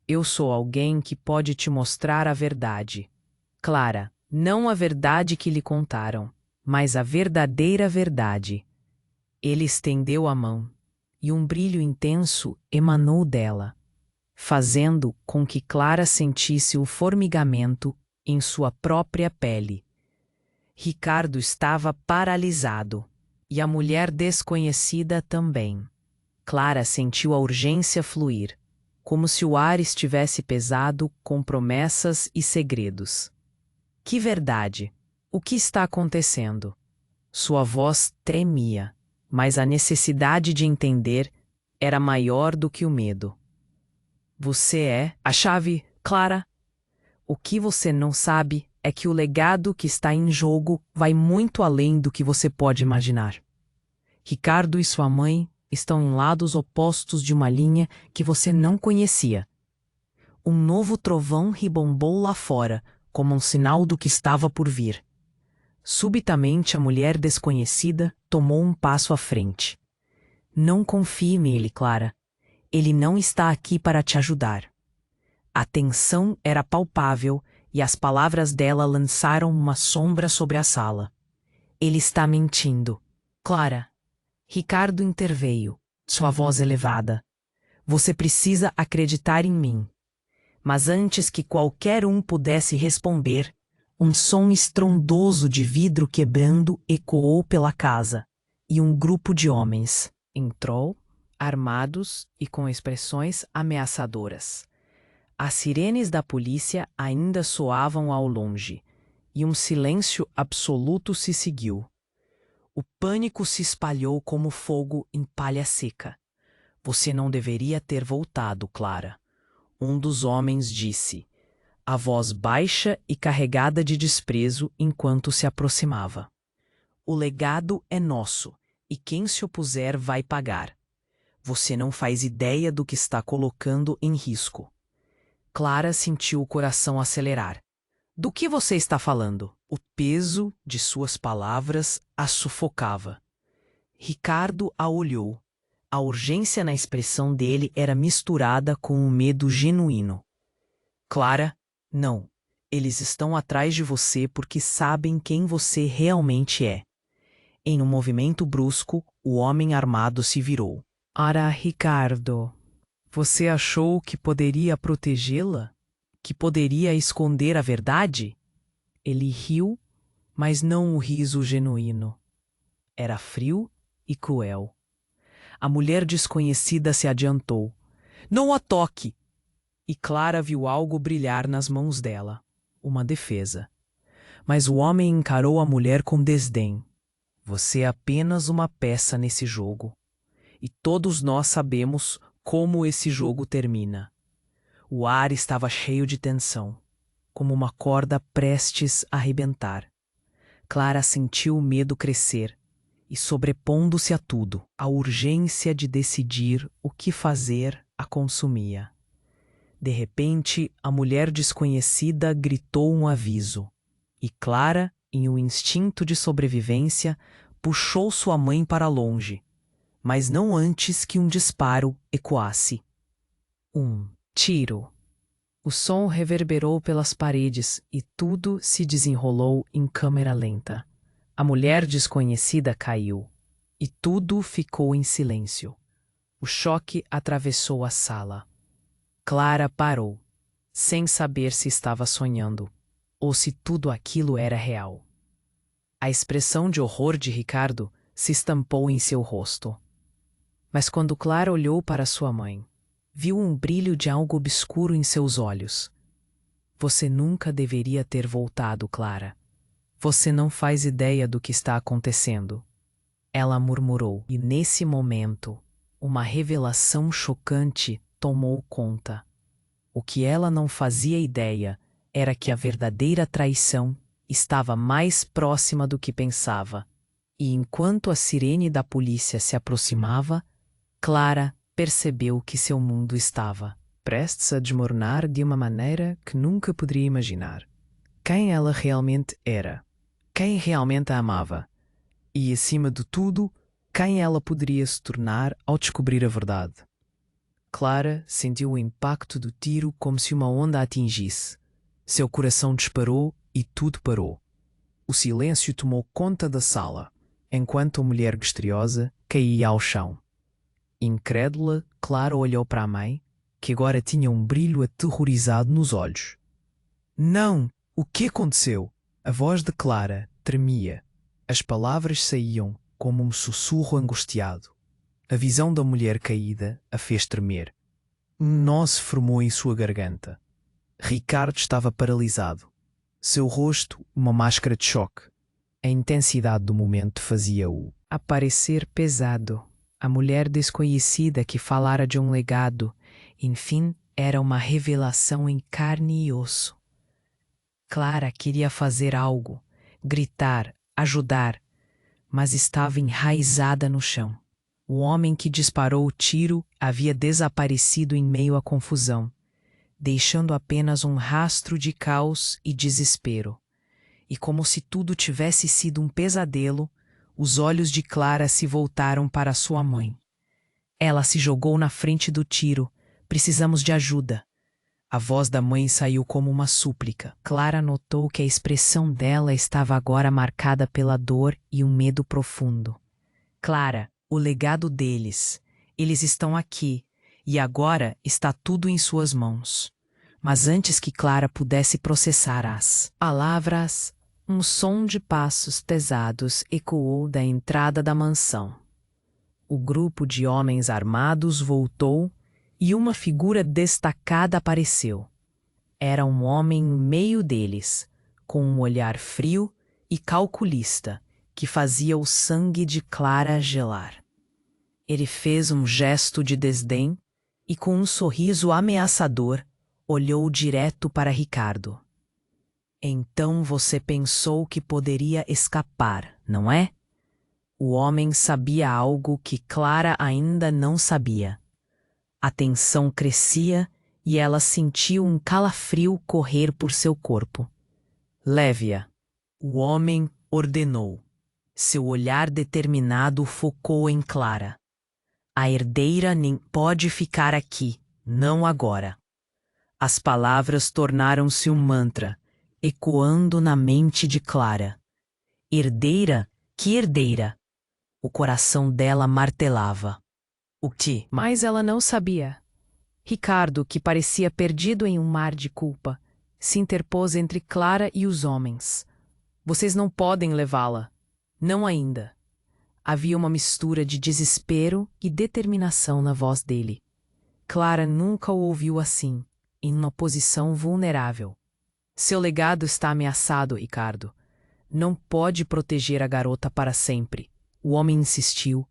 Eu sou alguém que pode te mostrar a verdade. Clara, não a verdade que lhe contaram, mas a verdadeira verdade. Ele estendeu a mão, e um brilho intenso emanou dela, fazendo com que Clara sentisse o formigamento em sua própria pele. Ricardo estava paralisado, e a mulher desconhecida também. Clara sentiu a urgência fluir, como se o ar estivesse pesado com promessas e segredos. Que verdade! O que está acontecendo? Sua voz tremia, mas a necessidade de entender era maior do que o medo. Você é a chave, Clara? O que você não sabe é que o legado que está em jogo vai muito além do que você pode imaginar. Ricardo e sua mãe estão em lados opostos de uma linha que você não conhecia. Um novo trovão ribombou lá fora, como um sinal do que estava por vir. Subitamente a mulher desconhecida tomou um passo à frente. Não confie nele, Clara. Ele não está aqui para te ajudar. A tensão era palpável e as palavras dela lançaram uma sombra sobre a sala. Ele está mentindo. Clara. Ricardo interveio, sua voz elevada. Você precisa acreditar em mim. Mas antes que qualquer um pudesse responder, um som estrondoso de vidro quebrando ecoou pela casa, e um grupo de homens entrou, armados e com expressões ameaçadoras. As sirenes da polícia ainda soavam ao longe, e um silêncio absoluto se seguiu. O pânico se espalhou como fogo em palha seca. Você não deveria ter voltado, Clara. Um dos homens disse, a voz baixa e carregada de desprezo enquanto se aproximava. O legado é nosso, e quem se opuser vai pagar. Você não faz ideia do que está colocando em risco. Clara sentiu o coração acelerar. Do que você está falando? O peso de suas palavras a sufocava. Ricardo a olhou. A urgência na expressão dele era misturada com um medo genuíno. Clara, não. Eles estão atrás de você porque sabem quem você realmente é. Em um movimento brusco, o homem armado se virou. Ora, Ricardo, você achou que poderia protegê-la? Que poderia esconder a verdade? Ele riu, mas não o riso genuíno. Era frio e cruel. A mulher desconhecida se adiantou. Não a toque! E Clara viu algo brilhar nas mãos dela. Uma defesa. Mas o homem encarou a mulher com desdém. Você é apenas uma peça nesse jogo. E todos nós sabemos como esse jogo termina. O ar estava cheio de tensão, como uma corda prestes a arrebentar. Clara sentiu o medo crescer e, sobrepondo-se a tudo, a urgência de decidir o que fazer a consumia. De repente, a mulher desconhecida gritou um aviso, e Clara, em um instinto de sobrevivência, puxou sua mãe para longe, mas não antes que um disparo ecoasse. Um tiro. O som reverberou pelas paredes e tudo se desenrolou em câmera lenta. A mulher desconhecida caiu, e tudo ficou em silêncio. O choque atravessou a sala. Clara parou, sem saber se estava sonhando ou se tudo aquilo era real. A expressão de horror de Ricardo se estampou em seu rosto. Mas quando Clara olhou para sua mãe, viu um brilho de algo obscuro em seus olhos. Você nunca deveria ter voltado, Clara. Você não faz ideia do que está acontecendo. Ela murmurou, e nesse momento, uma revelação chocante tomou conta. O que ela não fazia ideia era que a verdadeira traição estava mais próxima do que pensava. E enquanto a sirene da polícia se aproximava, Clara percebeu que seu mundo estava prestes a desmoronar de uma maneira que nunca poderia imaginar. Quem ela realmente era, quem realmente a amava, e, acima de tudo, quem ela poderia se tornar ao descobrir a verdade. Clara sentiu o impacto do tiro como se uma onda a atingisse. Seu coração disparou e tudo parou. O silêncio tomou conta da sala, enquanto a mulher misteriosa caía ao chão. Incrédula, Clara olhou para a mãe, que agora tinha um brilho aterrorizado nos olhos. Não! O que aconteceu? A voz de Clara tremia. As palavras saíam como um sussurro angustiado. A visão da mulher caída a fez tremer. Um nó se formou em sua garganta. Ricardo estava paralisado. Seu rosto, uma máscara de choque. A intensidade do momento fazia-o aparecer pesado. A mulher desconhecida que falara de um legado, enfim, era uma revelação em carne e osso. Clara queria fazer algo, gritar, ajudar, mas estava enraizada no chão. O homem que disparou o tiro havia desaparecido em meio à confusão, deixando apenas um rastro de caos e desespero. E como se tudo tivesse sido um pesadelo, os olhos de Clara se voltaram para sua mãe. Ela se jogou na frente do tiro. Precisamos de ajuda. A voz da mãe saiu como uma súplica. Clara notou que a expressão dela estava agora marcada pela dor e um medo profundo. Clara, o legado deles. Eles estão aqui, e agora está tudo em suas mãos. Mas antes que Clara pudesse processar as palavras, um som de passos pesados ecoou da entrada da mansão. O grupo de homens armados voltou e uma figura destacada apareceu. Era um homem no meio deles, com um olhar frio e calculista que fazia o sangue de Clara gelar. Ele fez um gesto de desdém e, com um sorriso ameaçador, olhou direto para Ricardo. Então você pensou que poderia escapar, não é? O homem sabia algo que Clara ainda não sabia. A tensão crescia e ela sentiu um calafrio correr por seu corpo. Leve-a. O homem ordenou. Seu olhar determinado focou em Clara. A herdeira nem pode ficar aqui, não agora. As palavras tornaram-se um mantra, ecoando na mente de Clara. Herdeira? Que herdeira? O coração dela martelava. O que? Mas ela não sabia. Ricardo, que parecia perdido em um mar de culpa, se interpôs entre Clara e os homens. Vocês não podem levá-la. Não ainda. Havia uma mistura de desespero e determinação na voz dele. Clara nunca o ouviu assim, em uma posição vulnerável. Seu legado está ameaçado, Ricardo. Não pode proteger a garota para sempre. O homem insistiu,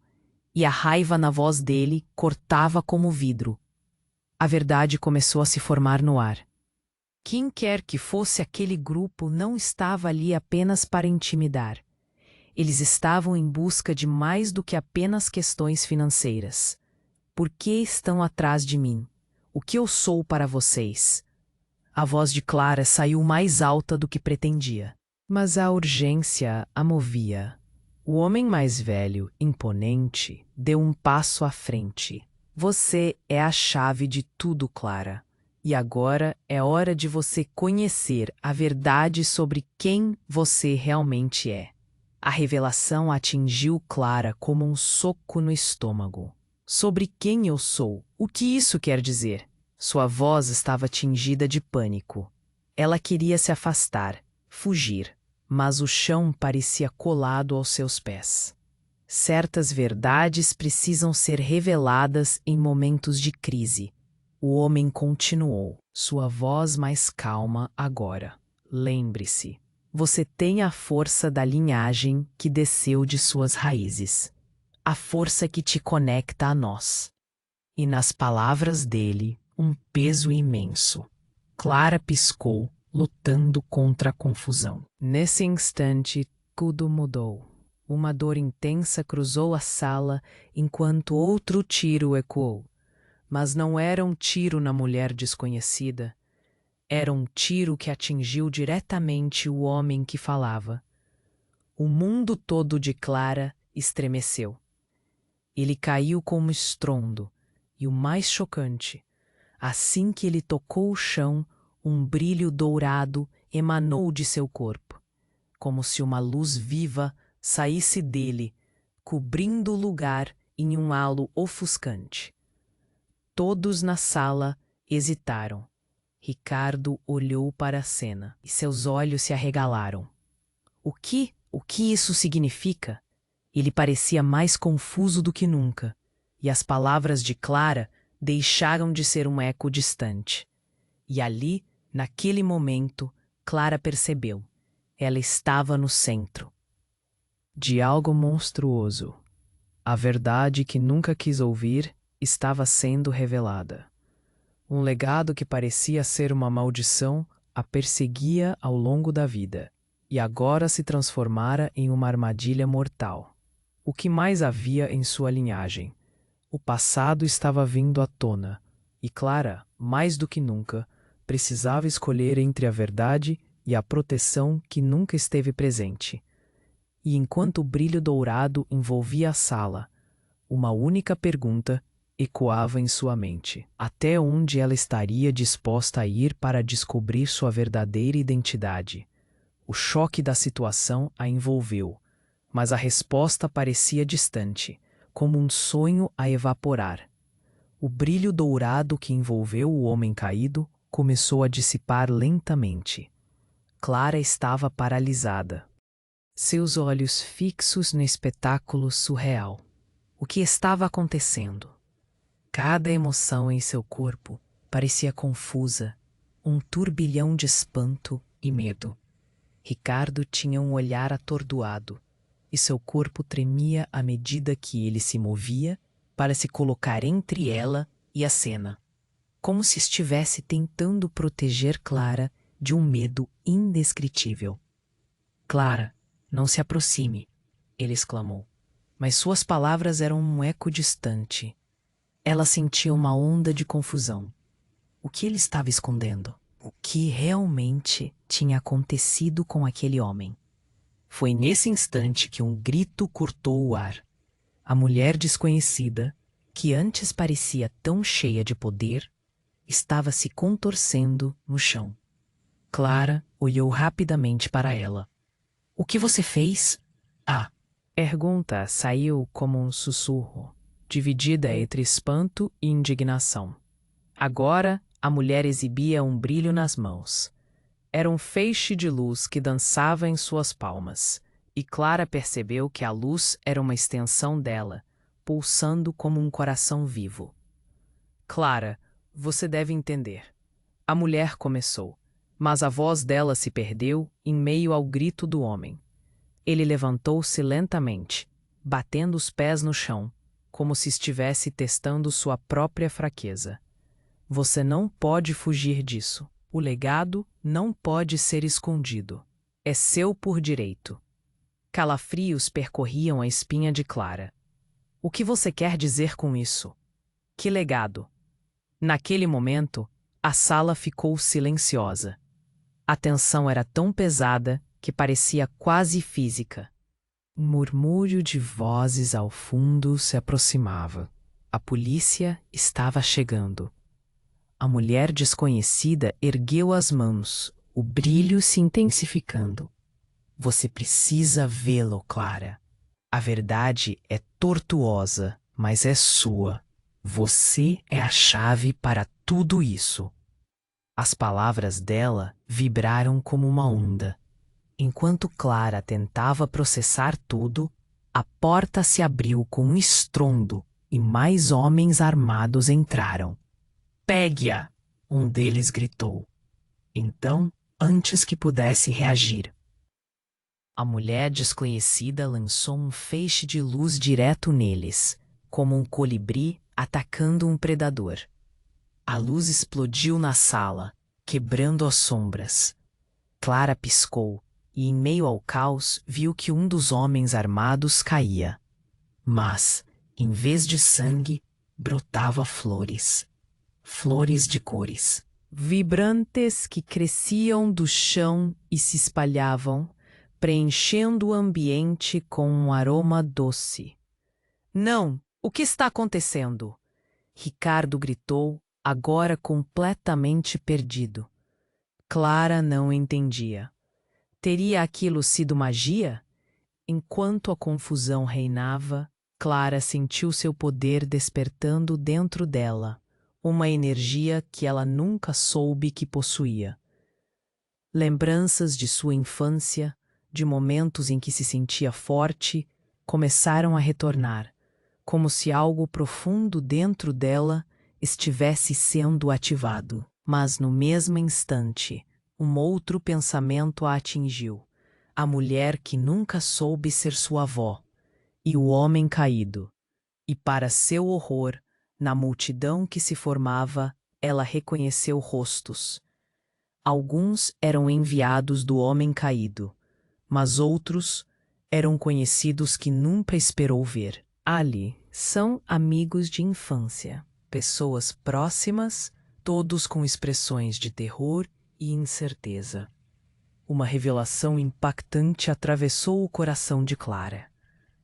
e a raiva na voz dele cortava como vidro. A verdade começou a se formar no ar. Quem quer que fosse aquele grupo não estava ali apenas para intimidar. Eles estavam em busca de mais do que apenas questões financeiras. Por que estão atrás de mim? O que eu sou para vocês? A voz de Clara saiu mais alta do que pretendia. Mas a urgência a movia. O homem mais velho, imponente, deu um passo à frente. Você é a chave de tudo, Clara. E agora é hora de você conhecer a verdade sobre quem você realmente é. A revelação atingiu Clara como um soco no estômago. Sobre quem eu sou? O que isso quer dizer? Sua voz estava tingida de pânico. Ela queria se afastar, fugir, mas o chão parecia colado aos seus pés. Certas verdades precisam ser reveladas em momentos de crise. O homem continuou, sua voz mais calma agora. Lembre-se, você tem a força da linhagem que desceu de suas raízes. A força que te conecta a nós. E nas palavras dele, um peso imenso. Clara piscou, lutando contra a confusão. Nesse instante, tudo mudou. Uma dor intensa cruzou a sala enquanto outro tiro ecoou. Mas não era um tiro na mulher desconhecida. Era um tiro que atingiu diretamente o homem que falava. O mundo todo de Clara estremeceu. Ele caiu como estrondo, e o mais chocante, assim que ele tocou o chão, um brilho dourado emanou de seu corpo, como se uma luz viva saísse dele, cobrindo o lugar em um halo ofuscante. Todos na sala hesitaram. Ricardo olhou para a cena e seus olhos se arregalaram. O que isso significa? Ele parecia mais confuso do que nunca, e as palavras de Clara deixaram de ser um eco distante. E ali, naquele momento, Clara percebeu. Ela estava no centro de algo monstruoso. A verdade que nunca quis ouvir estava sendo revelada. Um legado que parecia ser uma maldição a perseguia ao longo da vida, e agora se transformara em uma armadilha mortal. O que mais havia em sua linhagem? O passado estava vindo à tona, e Clara, mais do que nunca, precisava escolher entre a verdade e a proteção que nunca esteve presente. E enquanto o brilho dourado envolvia a sala, uma única pergunta ecoava em sua mente. Até onde ela estaria disposta a ir para descobrir sua verdadeira identidade? O choque da situação a envolveu, mas a resposta parecia distante, como um sonho a evaporar. O brilho dourado que envolveu o homem caído começou a dissipar lentamente. Clara estava paralisada, seus olhos fixos no espetáculo surreal. O que estava acontecendo? Cada emoção em seu corpo parecia confusa, um turbilhão de espanto e medo. Ricardo tinha um olhar atordoado, e seu corpo tremia à medida que ele se movia para se colocar entre ela e a cena, como se estivesse tentando proteger Clara de um medo indescritível. Clara, não se aproxime, ele exclamou, mas suas palavras eram um eco distante. Ela sentia uma onda de confusão. O que ele estava escondendo? O que realmente tinha acontecido com aquele homem? Foi nesse instante que um grito cortou o ar. A mulher desconhecida, que antes parecia tão cheia de poder, estava se contorcendo no chão. Clara olhou rapidamente para ela. O que você fez? A pergunta saiu como um sussurro, dividida entre espanto e indignação. Agora, a mulher exibia um brilho nas mãos. Era um feixe de luz que dançava em suas palmas, e Clara percebeu que a luz era uma extensão dela, pulsando como um coração vivo. Clara, você deve entender. A mulher começou, mas a voz dela se perdeu em meio ao grito do homem. Ele levantou-se lentamente, batendo os pés no chão, como se estivesse testando sua própria fraqueza. Você não pode fugir disso. O legado não pode ser escondido. É seu por direito. Calafrios percorriam a espinha de Clara. O que você quer dizer com isso? Que legado? Naquele momento, a sala ficou silenciosa. A tensão era tão pesada que parecia quase física. Um murmúrio de vozes ao fundo se aproximava. A polícia estava chegando. A mulher desconhecida ergueu as mãos, o brilho se intensificando. Você precisa vê-lo, Clara. A verdade é tortuosa, mas é sua. Você é a chave para tudo isso. As palavras dela vibraram como uma onda. Enquanto Clara tentava processar tudo, a porta se abriu com um estrondo e mais homens armados entraram. Pegue-a! Um deles gritou. Então, antes que pudesse reagir, a mulher desconhecida lançou um feixe de luz direto neles, como um colibri atacando um predador. A luz explodiu na sala, quebrando as sombras. Clara piscou e, em meio ao caos, viu que um dos homens armados caía. Mas, em vez de sangue, brotava flores. Flores de cores vibrantes que cresciam do chão e se espalhavam, preenchendo o ambiente com um aroma doce. Não! O que está acontecendo? Ricardo gritou, agora completamente perdido. Clara não entendia. Teria aquilo sido magia? Enquanto a confusão reinava, Clara sentiu seu poder despertando dentro dela, uma energia que ela nunca soube que possuía. Lembranças de sua infância, de momentos em que se sentia forte, começaram a retornar, como se algo profundo dentro dela estivesse sendo ativado. Mas no mesmo instante, um outro pensamento a atingiu. A mulher que nunca soube ser sua avó, e o homem caído. E para seu horror, na multidão que se formava, ela reconheceu rostos. Alguns eram enviados do homem caído, mas outros eram conhecidos que nunca esperou ver. Ali são amigos de infância, pessoas próximas, todos com expressões de terror e incerteza. Uma revelação impactante atravessou o coração de Clara.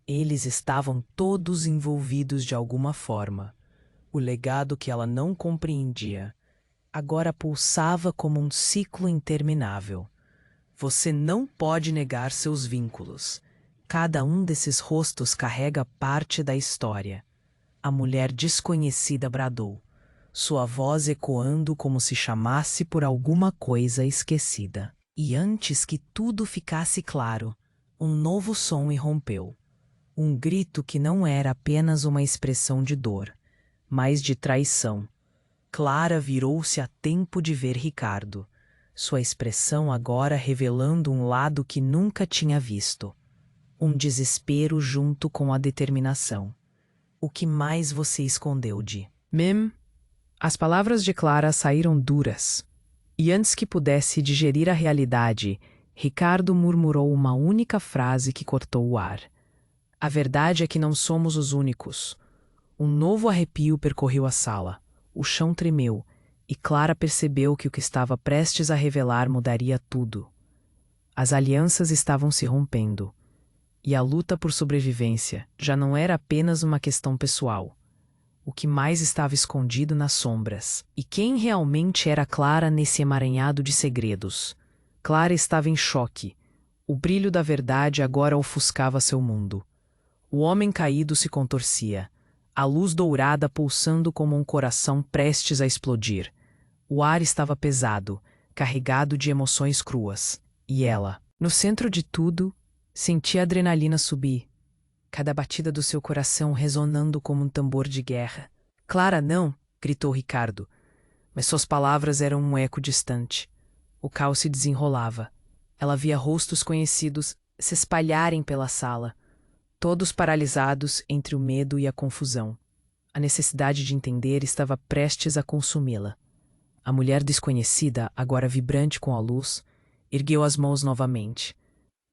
Eles estavam todos envolvidos de alguma forma. O legado que ela não compreendia agora pulsava como um ciclo interminável. Você não pode negar seus vínculos. Cada um desses rostos carrega parte da história. A mulher desconhecida bradou, sua voz ecoando como se chamasse por alguma coisa esquecida. E antes que tudo ficasse claro, um novo som irrompeu. Um grito que não era apenas uma expressão de dor, mas de traição. Clara virou-se a tempo de ver Ricardo, sua expressão agora revelando um lado que nunca tinha visto. Um desespero junto com a determinação. O que mais você escondeu de mim? As palavras de Clara saíram duras. E antes que pudesse digerir a realidade, Ricardo murmurou uma única frase que cortou o ar. A verdade é que não somos os únicos. Um novo arrepio percorreu a sala. O chão tremeu, e Clara percebeu que o que estava prestes a revelar mudaria tudo. As alianças estavam se rompendo, e a luta por sobrevivência já não era apenas uma questão pessoal. O que mais estava escondido nas sombras? E quem realmente era Clara nesse emaranhado de segredos? Clara estava em choque. O brilho da verdade agora ofuscava seu mundo. O homem caído se contorcia, a luz dourada pulsando como um coração prestes a explodir. O ar estava pesado, carregado de emoções cruas. E ela, no centro de tudo, Sentia a adrenalina subir, cada batida do seu coração ressonando como um tambor de guerra. Clara, não! Gritou Ricardo, mas suas palavras eram um eco distante. O caos se desenrolava. Ela via rostos conhecidos se espalharem pela sala, todos paralisados entre o medo e a confusão. A necessidade de entender estava prestes a consumi-la. A mulher desconhecida, agora vibrante com a luz, ergueu as mãos novamente.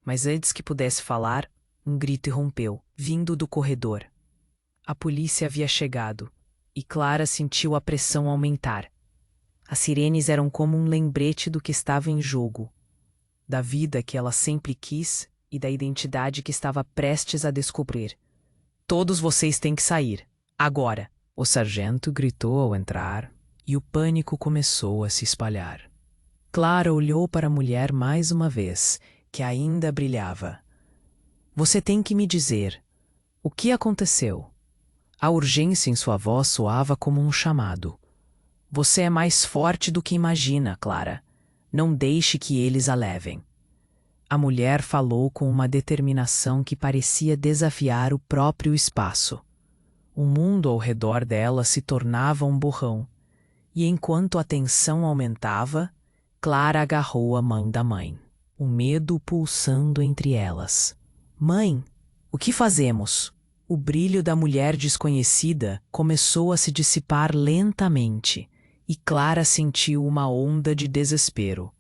Mas antes que pudesse falar, um grito irrompeu, vindo do corredor. A polícia havia chegado, e Clara sentiu a pressão aumentar. As sirenes eram como um lembrete do que estava em jogo, da vida que ela sempre quis e da identidade que estava prestes a descobrir. Todos vocês têm que sair, agora! O sargento gritou ao entrar, e o pânico começou a se espalhar. Clara olhou para a mulher mais uma vez, que ainda brilhava. Você tem que me dizer, o que aconteceu? A urgência em sua voz soava como um chamado. Você é mais forte do que imagina, Clara. Não deixe que eles a levem. A mulher falou com uma determinação que parecia desafiar o próprio espaço. O mundo ao redor dela se tornava um borrão, e enquanto a tensão aumentava, Clara agarrou a mão da mãe, o medo pulsando entre elas. Mãe, o que fazemos? O brilho da mulher desconhecida começou a se dissipar lentamente, e Clara sentiu uma onda de desespero.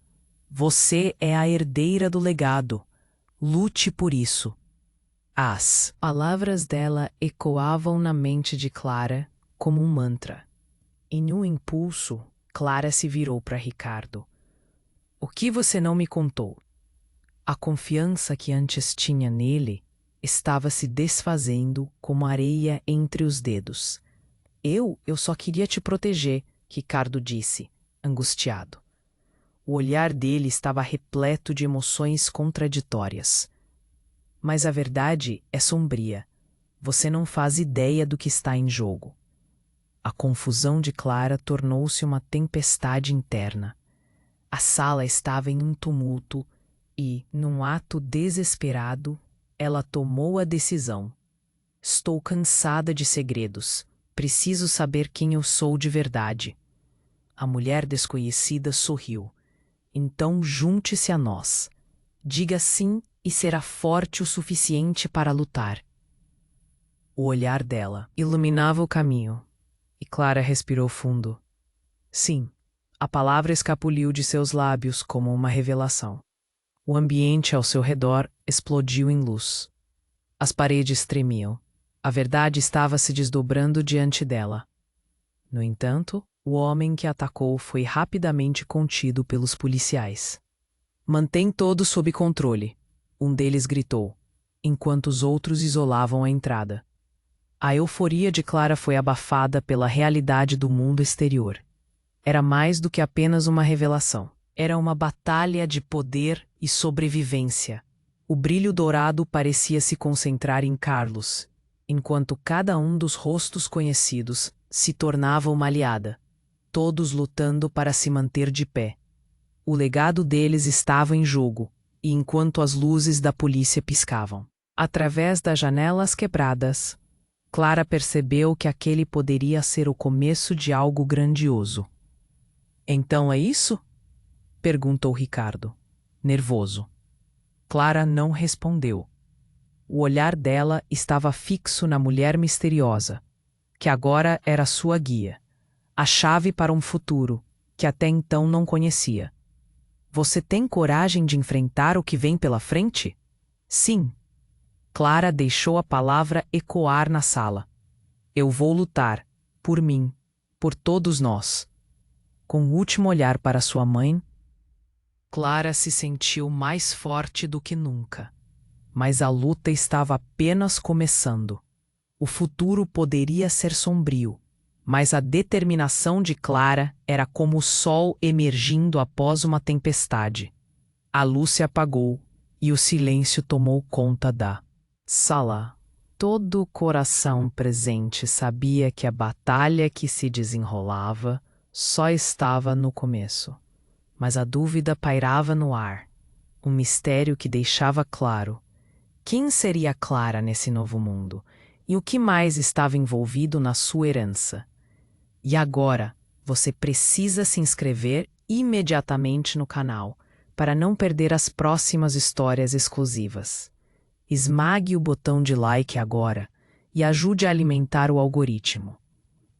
Você é a herdeira do legado. Lute por isso. As palavras dela ecoavam na mente de Clara como um mantra. Em um impulso, Clara se virou para Ricardo. O que você não me contou? A confiança que antes tinha nele estava se desfazendo como areia entre os dedos. Eu só queria te proteger, Ricardo disse, angustiado. O olhar dele estava repleto de emoções contraditórias. Mas a verdade é sombria. Você não faz ideia do que está em jogo. A confusão de Clara tornou-se uma tempestade interna. A sala estava em um tumulto e, num ato desesperado, ela tomou a decisão. Estou cansada de segredos. Preciso saber quem eu sou de verdade. A mulher desconhecida sorriu. Então junte-se a nós. Diga sim e será forte o suficiente para lutar. O olhar dela iluminava o caminho, e Clara respirou fundo. Sim, a palavra escapuliu de seus lábios como uma revelação. O ambiente ao seu redor explodiu em luz. As paredes tremiam. A verdade estava se desdobrando diante dela. No entanto, o homem que atacou foi rapidamente contido pelos policiais. Mantém todos sob controle, um deles gritou, enquanto os outros isolavam a entrada. A euforia de Clara foi abafada pela realidade do mundo exterior. Era mais do que apenas uma revelação. Era uma batalha de poder e sobrevivência. O brilho dourado parecia se concentrar em Carlos, enquanto cada um dos rostos conhecidos se tornava uma aliada, todos lutando para se manter de pé. O legado deles estava em jogo, e enquanto as luzes da polícia piscavam, através das janelas quebradas, Clara percebeu que aquele poderia ser o começo de algo grandioso. Então é isso? Perguntou Ricardo, nervoso. Clara não respondeu. O olhar dela estava fixo na mulher misteriosa, que agora era sua guia, a chave para um futuro que até então não conhecia. Você tem coragem de enfrentar o que vem pela frente? Sim. Clara deixou a palavra ecoar na sala. Eu vou lutar, por mim, por todos nós. Com o último olhar para sua mãe, Clara se sentiu mais forte do que nunca. Mas a luta estava apenas começando. O futuro poderia ser sombrio, mas a determinação de Clara era como o sol emergindo após uma tempestade. A luz se apagou e o silêncio tomou conta da sala. Todo o coração presente sabia que a batalha que se desenrolava só estava no começo. Mas a dúvida pairava no ar, um mistério que deixava claro Quem seria Clara nesse novo mundo? E o que mais estava envolvido na sua herança? E agora, você precisa se inscrever imediatamente no canal para não perder as próximas histórias exclusivas. Esmague o botão de like agora e ajude a alimentar o algoritmo.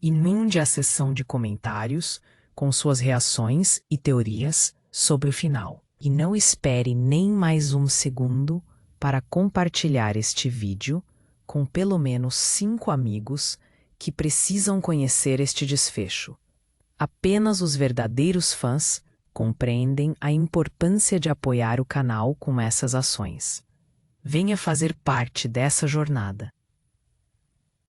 Inunde a seção de comentários com suas reações e teorias sobre o final. E não espere nem mais um segundo para compartilhar este vídeo com pelo menos 5 amigos que precisam conhecer este desfecho. Apenas os verdadeiros fãs compreendem a importância de apoiar o canal com essas ações. Venha fazer parte dessa jornada.